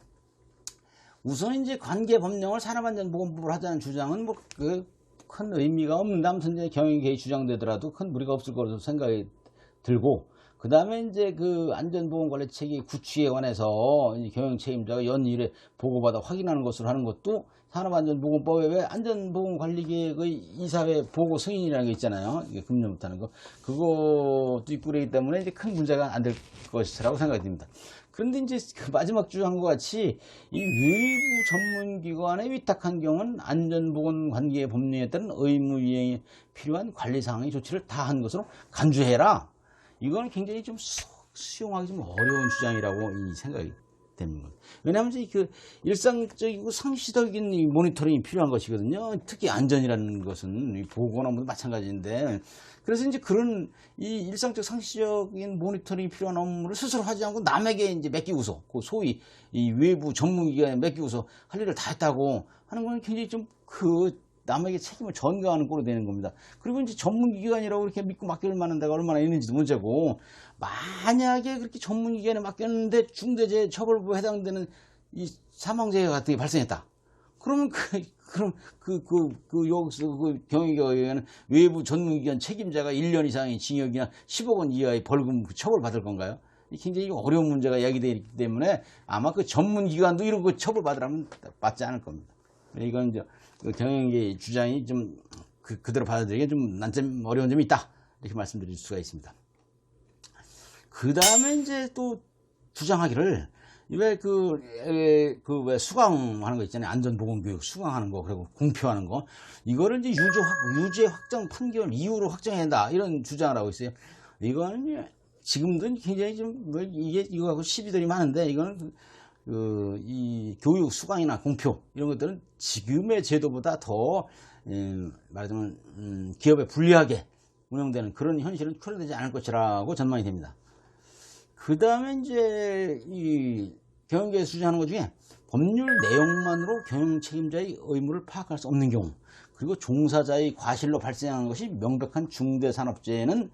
우선 이제 관계 법령을 산업안전보건법을 하자는 주장은 뭐 큰 의미가 없는데, 아무튼 이제 경영회의 주장되더라도 큰 무리가 없을 거로 생각이 들고, 그 다음에 이제 그 안전보건관리체계 구축에 관해서 경영 책임자가 연일에 보고받아 확인하는 것으로 하는 것도 산업안전보건법에 왜 안전보건관리계획의 이사회 보고 승인이라는 게 있잖아요. 이게 금년 못하는 거. 그것도 있고 그러기 때문에 이제 큰 문제가 안 될 것이라고 생각이 듭니다. 그런데 이제 그 마지막 주장과 같이 이 외부 전문기관에 위탁한 경우는 안전보건관계 법령에 따른 의무 이행에 필요한 관리사항의 조치를 다 한 것으로 간주해라. 이건 굉장히 좀 수용하기 좀 어려운 주장이라고 이 생각이 됩니다. 왜냐하면 그 일상적이고 상시적인 이 모니터링이 필요한 것이거든요. 특히 안전이라는 것은 보건하고 마찬가지인데, 그래서 이제 그런 이 일상적 상시적인 모니터링이 필요한 업무를 스스로 하지 않고 남에게 이제 맡기고서, 그 소위 이 외부 전문기관에 맡기고서 할 일을 다 했다고 하는 건 굉장히 좀 남에게 책임을 전가하는 꼴이 되는 겁니다. 그리고 이제 전문기관이라고 이렇게 믿고 맡길 만한 데가 얼마나 있는지도 문제고, 만약에 그렇게 전문기관에 맡겼는데 중대재해 처벌법에 해당되는 이 사망재해 같은 게 발생했다. 그러면 여기서 경영계획에 의한 외부 전문기관 책임자가 1년 이상의 징역이나 10억 원 이하의 벌금 처벌받을 건가요? 굉장히 어려운 문제가 야기되기 때문에 아마 그 전문기관도 이런 거 처벌받으라면 받지 않을 겁니다. 이건 이제 경영계 주장이 좀 그대로 받아들이기에 좀 난점 어려운 점이 있다, 이렇게 말씀드릴 수가 있습니다. 그 다음에 이제 또 주장하기를 왜 왜 수강하는 거 있잖아요. 안전보건교육 수강하는 거, 그리고 공표하는 거, 이거를 이제 유죄 확정 판결 이후로 확정해야 한다, 이런 주장을 하고 있어요. 이거는 지금도 굉장히 좀 이거하고 시비들이 많은데, 이거는 이 교육 수강이나 공표 이런 것들은 지금의 제도보다 더 말하자면 기업에 불리하게 운영되는 그런 현실은 초래되지 않을 것이라고 전망이 됩니다. 그 다음에 이제 이 경영계에서 주장하는 것 중에 법률 내용만으로 경영 책임자의 의무를 파악할 수 없는 경우, 그리고 종사자의 과실로 발생하는 것이 명백한 중대산업재해는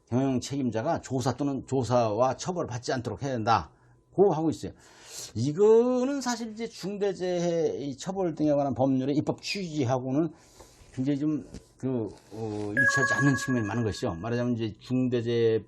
경영 책임자가 조사 또는 조사와 처벌을 받지 않도록 해야 된다고 하고 있어요. 이거는 사실 이제 중대재해 처벌 등에 관한 법률의 입법 취지하고는 굉장히 좀 일치하지 않는 측면이 많은 것이죠. 말하자면 이제 중대재해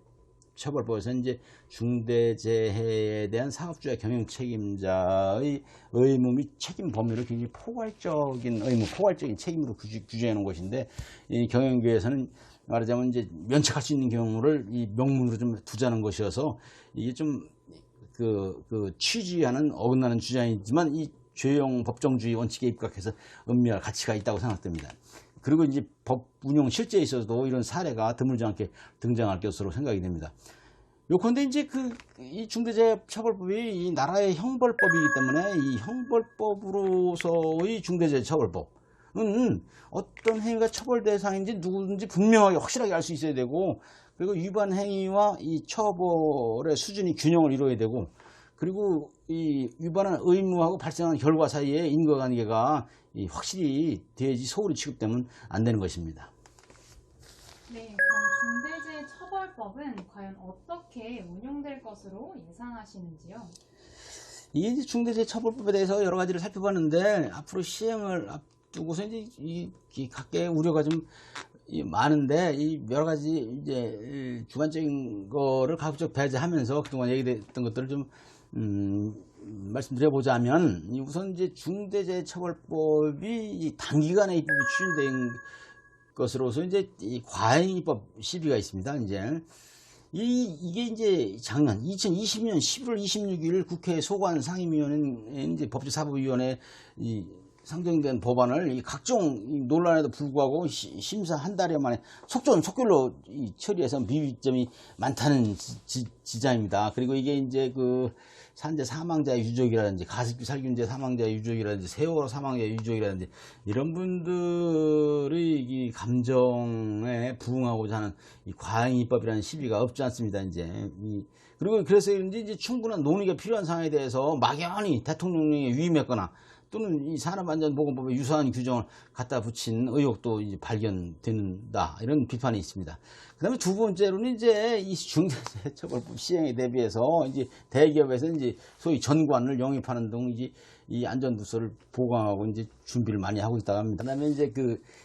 처벌법에서 이제 중대재해에 대한 사업주의 경영 책임자의 의무 및 책임 범위를 굉장히 포괄적인 의무, 포괄적인 책임으로 규정해 놓은 것인데, 이 경영계에서는 말하자면 이제 면책할 수 있는 경우를 이 명문으로 좀 두자는 것이어서, 이게 좀 취지와는 어긋나는 주장이지만 이 죄용 법정주의 원칙에 입각해서 엄밀할 가치가 있다고 생각됩니다. 그리고 이제 법 운용 실제에 있어서도 이런 사례가 드물지 않게 등장할 것으로 생각이 됩니다. 요컨대 이제 이 중대재해처벌법이 이 나라의 형벌법이기 때문에 이 형벌법으로서의 중대재해처벌법은 어떤 행위가 처벌 대상인지 누구든지 분명하게 확실하게 알 수 있어야 되고, 그리고 위반 행위와 이 처벌의 수준이 균형을 이루어야 되고, 그리고 이 위반한 의무하고 발생한 결과 사이에 인과관계가 확실히 돼야지 소홀히 취급되면 안 되는 것입니다. 네, 그럼 중대재해처벌법은 과연 어떻게 운용될 것으로 예상하시는지요? 이게 이제 중대재해처벌법에 대해서 여러 가지를 살펴봤는데, 앞으로 시행을 앞두고서 이제 각계의 우려가 좀 많은데, 이 여러 가지 이제 주관적인 거를 가급적 배제하면서 그동안 얘기됐던 것들을 좀 말씀드려보자면, 우선 이제 중대재해처벌법이 단기간에 입법이 추진된 것으로서 이제 이 과잉 입법 시비가 있습니다. 이게 이제 작년 2020년 11월 26일 국회 소관 상임위원회 이제 법제사법위원회 상정된 법안을 이 각종 이 논란에도 불구하고 심사 한 달여 만에 속전속결로 처리해서 미비점이 많다는 지장입니다. 그리고 이게 이제 그 산재 사망자 유족이라든지 가습기 살균제 사망자 유족이라든지 세월호 사망자 유족이라든지 이런 분들의 이 감정에 부응하고자 하는 이 과잉입법이라는 시비가 없지 않습니다. 이제 그리고 그래서 이제 충분한 논의가 필요한 사항에 대해서 막연히 대통령령에 위임했거나 또는 이 산업안전보건법에 유사한 규정을 갖다 붙인 의혹도 이제 발견된다, 이런 비판이 있습니다. 그 다음에 두 번째로는 이제 이 중대재해처벌법 시행에 대비해서 이제 대기업에서 이제 소위 전관을 영입하는 등 이제 이 안전부서를 보강하고 이제 준비를 많이 하고 있다고 합니다. 그 다음에 이제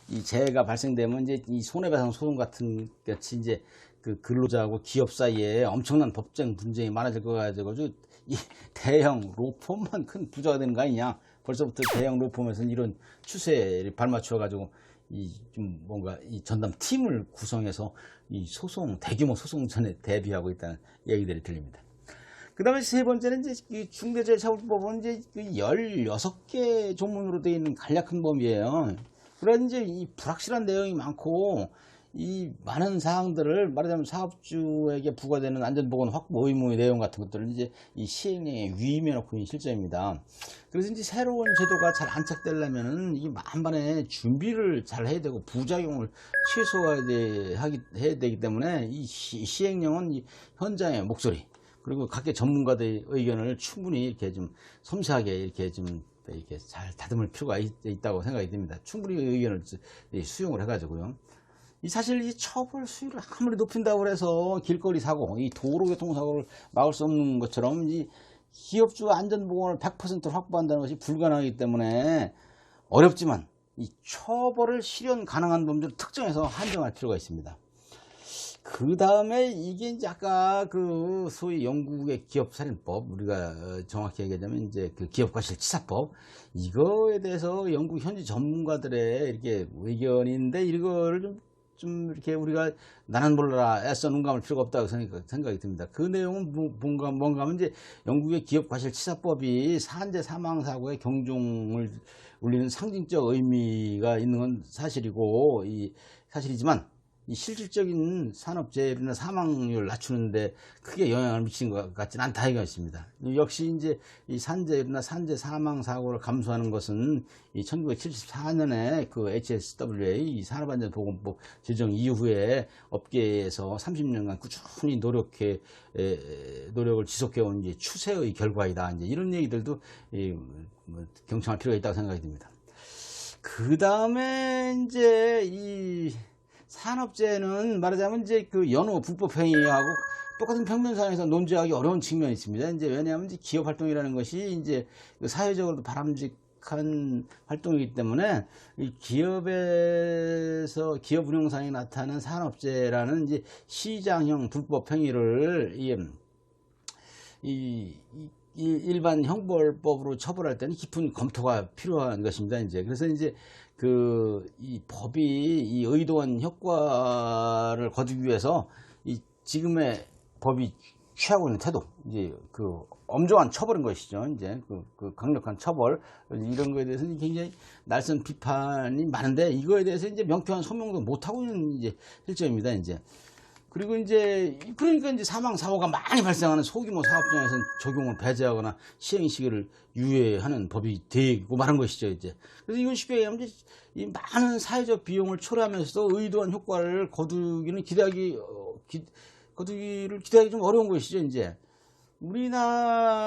이 재해가 발생되면 이제 이 손해배상 소송 같은 같이 이제 그 근로자하고 기업 사이에 엄청난 법정 분쟁이 많아질 거 가지고 이 대형 로펌만 큰 부자가 되는 거 아니냐. 벌써부터 대형 로펌에서는 이런 추세를 발맞춰 가지고 좀 뭔가 이 전담 팀을 구성해서 이 대규모 소송전에 대비하고 있다는 얘기들이 들립니다. 그 다음에 세 번째는 이제 이 중대재해처벌법은 이제 16개 조문으로 되어 있는 간략한 법이에요. 그래서 이제 이 불확실한 내용이 많고 이 많은 사항들을 말하자면 사업주에게 부과되는 안전보건 확보 의무의 내용 같은 것들을 이제 이 시행령에 위임해 놓고 있는 실정입니다. 그래서 이제 새로운 제도가 잘 안착되려면은 이 만반의 준비를 잘 해야 되고 부작용을 해야 되기 때문에 이 시행령은 이 현장의 목소리 그리고 각계 전문가들의 의견을 충분히 이렇게 좀 섬세하게 이렇게 잘 다듬을 필요가 있다고 생각이 듭니다. 충분히 의견을 수용을 해가지고요. 사실 이 처벌 수위를 아무리 높인다고 해서 길거리 사고, 이 도로교통사고를 막을 수 없는 것처럼 이 기업주 안전보건을 100% 확보한다는 것이 불가능하기 때문에 어렵지만 이 처벌을 실현 가능한 범죄를 특정해서 한정할 필요가 있습니다. 그 다음에 이게 이제 아까 그 소위 영국의 기업살인법, 우리가 정확히 얘기하자면 이제 그 기업과실치사법, 이거에 대해서 영국 현지 전문가들의 이렇게 의견인데 이거를 좀 이렇게 우리가 나는 몰라라 애써 눈 감을 필요가 없다고 생각이 듭니다. 그 내용은 뭔가 하면 이제 영국의 기업과실치사법이 산재 사망사고의 경종을 울리는 상징적 의미가 있는 건 사실이고 사실이지만 이 실질적인 산업재해로나 사망률을 낮추는데 크게 영향을 미치는 것 같지는 않다 이것입니다. 역시 이제 이 산재율이나 산재 사망 사고를 감소하는 것은 이 1974년에 그 HSWA 이 산업안전보건법 제정 이후에 업계에서 30년간 꾸준히 노력을 지속해온 이제 추세의 결과이다. 이제 이런 얘기들도 경청할 필요가 있다고 생각이 듭니다. 그 다음에 이제 이 산업재해는 말하자면 이제 그 연호 불법행위하고 똑같은 평면상에서 논제하기 어려운 측면이 있습니다. 이제 왜냐하면 이제 기업 활동이라는 것이 이제 사회적으로도 바람직한 활동이기 때문에 이 기업에서 기업 운영상에 나타나는 산업재해라는 이제 시장형 불법행위를 일반 형벌법으로 처벌할 때는 깊은 검토가 필요한 것입니다. 이제 그래서 이제 이 법이 이 의도한 효과를 거두기 위해서 이 지금의 법이 취하고 있는 태도, 이제 그 엄정한 처벌인 것이죠. 이제 그 강력한 처벌 이런 거에 대해서는 굉장히 날선 비판이 많은데 이거에 대해서 이제 명쾌한 소명도 못 하고 있는 이제 실정입니다. 이제 그리고 그러니까 이제 사망 사고가 많이 발생하는 소규모 사업장에서는 적용을 배제하거나 시행 시기를 유예하는 법이 되고 말한 것이죠. 이제 그래서 이건 쉽게 얘기하면 이 많은 사회적 비용을 초래하면서도 의도한 효과를 거두기를 기대하기 좀 어려운 것이죠. 이제 우리나라에서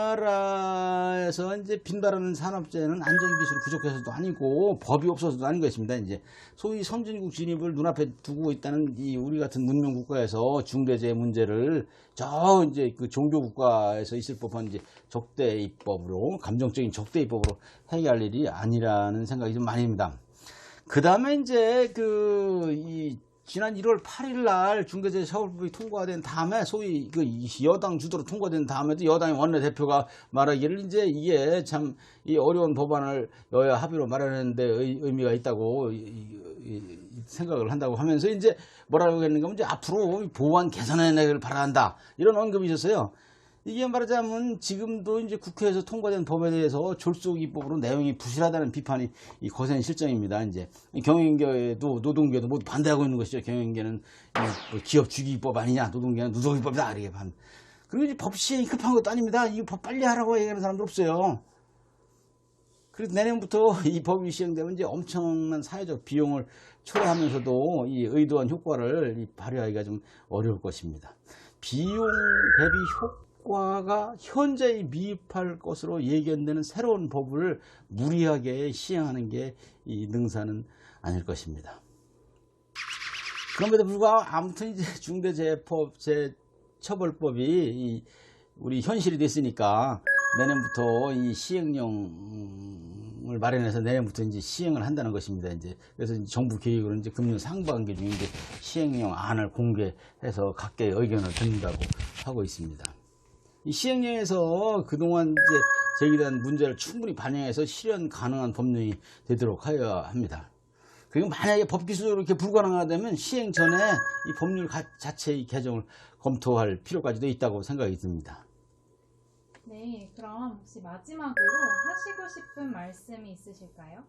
이제 빈발하는 산업재해는 안전기술이 부족해서도 아니고 법이 없어서도 아닌 것입니다. 이제 소위 선진국 진입을 눈앞에 두고 있다는 우리 같은 문명국가에서 중대재해 문제를 이제 그 종교국가에서 있을 법한 이제 적대입법으로, 감정적인 적대입법으로 해결할 일이 아니라는 생각이 좀 많이 듭니다. 그 다음에 이제 지난 1월 8일 날 중대재해처벌법이 통과된 다음에 소위 여당 주도로 통과된 다음에도 여당의 원내대표가 말하기를 이제 이게 참 이 어려운 법안을 여야 합의로 마련하는데 의미가 있다고 생각을 한다고 하면서 이제 뭐라고 했는가 하면 이제 앞으로 보완 개선해내길 바란다 이런 언급이 있었어요. 이게 말하자면 지금도 이제 국회에서 통과된 법에 대해서 졸속입법으로 내용이 부실하다는 비판이 이 거센 실정입니다. 이제 경영계도 노동계도 모두 반대하고 있는 것이죠. 경영계는 뭐 기업 주기법 아니냐, 노동계는 누적입법이다 이렇게 반. 그리고 이제 법 시행이 급한 것도 아닙니다. 이거 법 빨리 하라고 얘기하는 사람도 없어요. 그래서 내년부터 이 법이 시행되면 이제 엄청난 사회적 비용을 초래하면서도 이 의도한 효과를 발휘하기가 좀 어려울 것입니다. 비용 대비 효과가 현저히 미흡할 것으로 예견되는 새로운 법을 무리하게 시행하는 게 이 능사는 아닐 것입니다. 그럼에도 불구하고 아무튼 이제 중대재해처벌법이 우리 현실이 됐으니까 내년부터 이 시행령을 마련해서 내년부터 이제 시행을 한다는 것입니다. 이제 그래서 이제 정부 계획으로 이제 금년 상반기 중에 이제 시행령 안을 공개해서 각계의 의견을 듣는다고 하고 있습니다. 이 시행령에서 그동안 이제 제기된 문제를 충분히 반영해서 실현 가능한 법령이 되도록 하여야 합니다. 그리고 만약에 법 기술로 이렇게 불가능하다면 시행 전에 이 법률 자체의 개정을 검토할 필요까지도 있다고 생각이 듭니다. 네, 그럼 혹시 마지막으로 하시고 싶은 말씀이 있으실까요?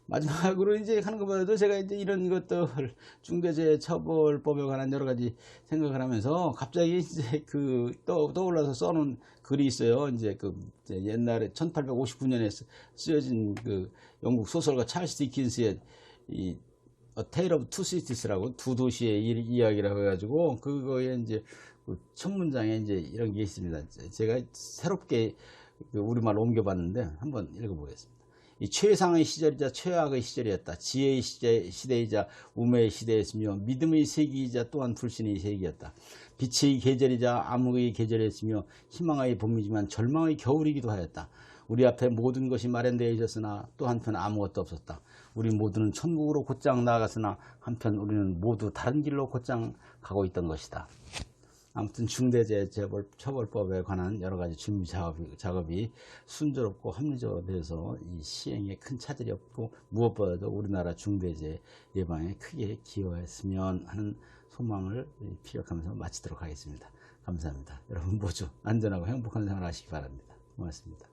마지막으로 이제 하는 것보다도 제가 이제 이런 것들 중대재해처벌법에 관한 여러 가지 생각을 하면서 갑자기 이제 떠올라서 써놓은 글이 있어요. 이제 이제 옛날에 1859년에 쓰여진 영국 소설가 찰스 디킨스의 이 A Tale of Two Cities라고 두 도시의 이야기라고 해가지고 그거에 이제 첫 문장에 이제 이런 게 있습니다. 제가 새롭게 우리말로 옮겨봤는데 한번 읽어보겠습니다. 이 최상의 시절이자 최악의 시절이었다. 지혜의 시대이자 우매의 시대였으며 믿음의 세기이자 또한 불신의 세기였다. 빛의 계절이자 암흑의 계절이었으며 희망의 봄이지만 절망의 겨울이기도 하였다. 우리 앞에 모든 것이 마련되어 있었으나 또 한편 아무것도 없었다. 우리 모두는 천국으로 곧장 나아갔으나 한편 우리는 모두 다른 길로 곧장 가고 있던 것이다. 아무튼 중대재해처벌법에 관한 여러 가지 준비 작업이 순조롭고 합리적으로 이 시행에 큰 차질이 없고 무엇보다도 우리나라 중대재해 예방에 크게 기여했으면 하는 소망을 피력하면서 마치도록 하겠습니다. 감사합니다. 여러분 모두 안전하고 행복한 생활 하시기 바랍니다. 고맙습니다.